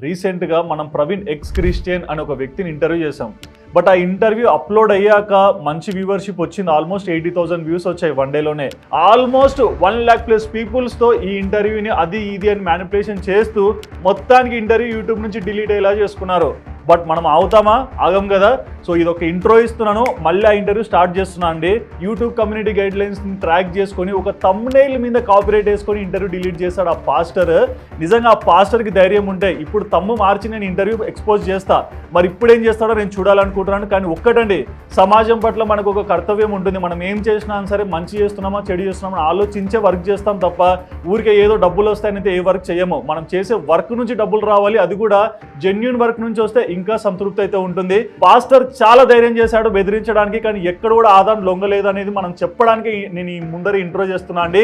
రీసెంట్గా మనం Praveen ex Christian అనే ఒక వ్యక్తిని ఇంటర్వ్యూ చేసాం. బట్ ఆ ఇంటర్వ్యూ అప్లోడ్ అయ్యాక మంచి వ్యూవర్షిప్ వచ్చింది. ఆల్మోస్ట్ 80,000 వ్యూస్ వచ్చాయి వన్ డేలోనే. ఆల్మోస్ట్ 1 lakh ప్లస్ పీపుల్స్తో ఈ ఇంటర్వ్యూని అది ఇది అని మ్యానిపులేషన్ చేస్తూ మొత్తానికి ఇంటర్వ్యూ యూట్యూబ్ నుంచి డిలీట్ అయ్యేలా చేసుకున్నారు. బట్ మనం ఆగుతామా? ఆగం కదా. సో ఇది ఒక ఇంట్రో ఇస్తున్నాను, మళ్ళీ ఆ ఇంటర్వ్యూ స్టార్ట్ చేస్తున్నా అండి. యూట్యూబ్ కమ్యూనిటీ గైడ్ లైన్స్ని ట్రాక్ చేసుకొని ఒక థంబ్నెయిల్ మీద కాపీరైట్ వేసుకొని ఇంటర్వ్యూ డిలీట్ చేశాడు ఆ పాస్టర్. నిజంగా ఆ పాస్టర్కి ధైర్యం ఉంటే ఇప్పుడు తమ్ము మార్చి నేను ఇంటర్వ్యూ ఎక్స్పోజ్ చేస్తా. మరి ఇప్పుడు ఏం చేస్తాడో నేను చూడాలనుకుంటున్నాను. కానీ ఒక్కటండి, సమాజం పట్ల మనకు ఒక కర్తవ్యం ఉంటుంది. మనం ఏం చేసినా సరే మంచి చేస్తున్నామా చెడు చేస్తున్నామా ఆలోచించే వర్క్ చేస్తాం తప్ప ఊరికే ఏదో డబ్బులు వస్తాయనైతే ఏ వర్క్ చేయము. మనం చేసే వర్క్ నుంచి డబ్బులు రావాలి, అది కూడా జెన్యూన్ వర్క్ నుంచి వస్తే ఇంకా సంతృప్తి అయితే ఉంటుంది. పాస్టర్ చాలా ధైర్యం చేశాడు బెదిరించడానికి, కానీ ఎక్కడ కూడా ఆదాయం లొంగలేదు అనేది మనం చెప్పడానికి నేను ఈ ముందర ఇంట్రో చేస్తున్నా అండి.